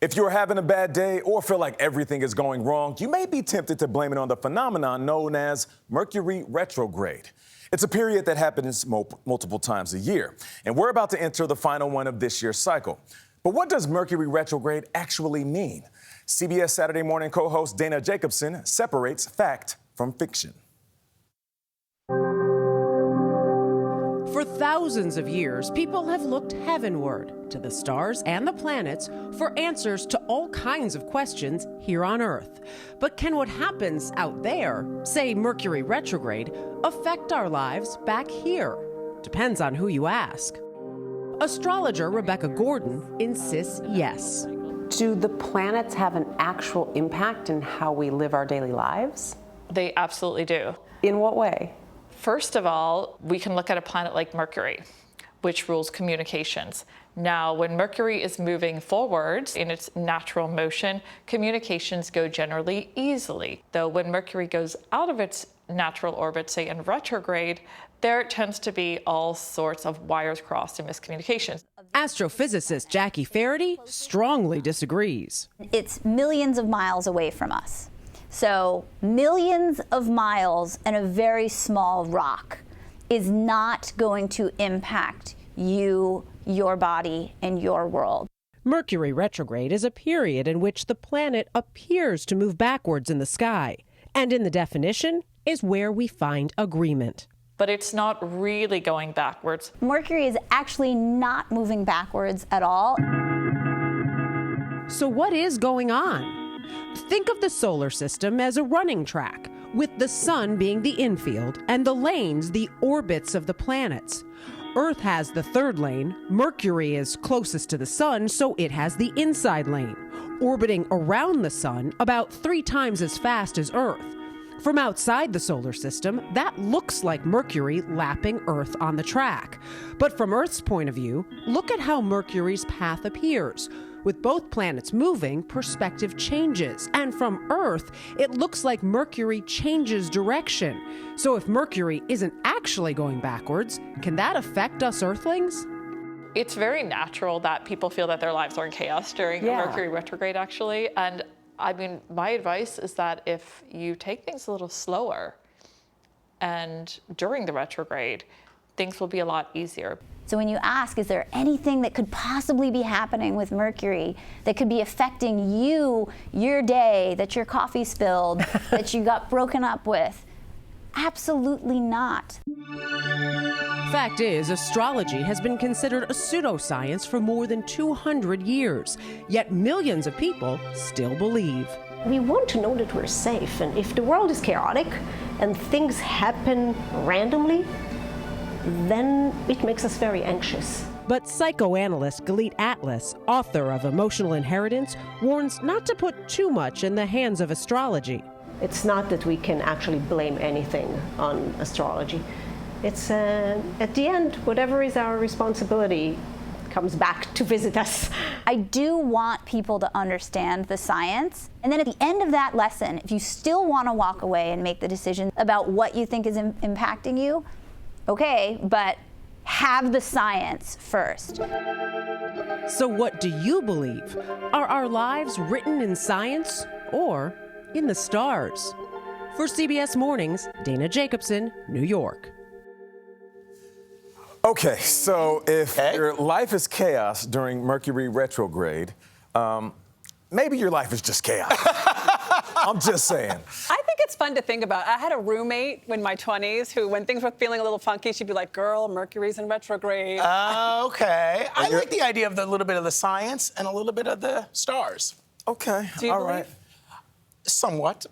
If you're having a bad day or feel like everything is going wrong, you may be tempted to blame it on the phenomenon known as Mercury retrograde. It's a period that happens multiple times a year, and we're about to enter the final one of this year's cycle. But what does Mercury retrograde actually mean? CBS Saturday Morning co-host Dana Jacobson separates fact from fiction. For thousands of years, people have looked heavenward to the stars and the planets for answers to all kinds of questions here on Earth. But can what happens out there, say Mercury retrograde, affect our lives back here? Depends on who you ask. Astrologer Rebecca Gordon insists yes. Do the planets have an actual impact in how we live our daily lives? They absolutely do. In what way? First of all, we can look at a planet like Mercury, which rules communications. Now, when Mercury is moving forward in its natural motion, communications go generally easily. Though when Mercury goes out of its natural orbit, say in retrograde, there tends to be all sorts of wires crossed and miscommunications. Astrophysicist Jackie Faraday strongly disagrees. It's millions of miles away from us. So millions of miles and a very small rock is not going to impact you, your body, and your world. Mercury retrograde is a period in which the planet appears to move backwards in the sky, and in the definition is where we find agreement. But it's not really going backwards. Mercury is actually not moving backwards at all. So what is going on? Think of the solar system as a running track, with the sun being the infield and the lanes the orbits of the planets. Earth has the third lane, Mercury is closest to the sun, so it has the inside lane, orbiting around the sun about 3 times as fast as Earth. From outside the solar system, that looks like Mercury lapping Earth on the track. But from Earth's point of view, look at how Mercury's path appears. With both planets moving, perspective changes. And from Earth, it looks like Mercury changes direction. So if Mercury isn't actually going backwards, can that affect us Earthlings? It's very natural that people feel that their lives are in chaos during Mercury retrograde, actually. And I mean, my advice is that if you take things a little slower and during the retrograde, things will be a lot easier. So when you ask, is there anything that could possibly be happening with Mercury that could be affecting you, your day, that your coffee spilled, that you got broken up with? Absolutely not. Fact is, astrology has been considered a pseudoscience for more than 200 years, yet millions of people still believe. We want to know that we're safe, and if the world is chaotic and things happen randomly, then it makes us very anxious. But psychoanalyst Gayle Atlas, author of Emotional Inheritance, warns not to put too much in the hands of astrology. It's not that we can actually blame anything on astrology. It's, at the end, whatever is our responsibility comes back to visit us. I do want people to understand the science. And then at the end of that lesson, if you still want to walk away and make the decision about what you think is impacting you, okay, but have the science first. So what do you believe? Are our lives written in science or in the stars? For CBS Mornings, Dana Jacobson, New York. Okay, so if your life is chaos during Mercury retrograde, maybe your life is just chaos. I'm just saying. I think it's fun to think about. I had a roommate in my 20s who, when things were feeling a little funky, she'd be like, girl, Mercury's in retrograde. Okay. I like the idea of a little bit of the science and a little bit of the stars. Okay, Do you all believe? right. Somewhat.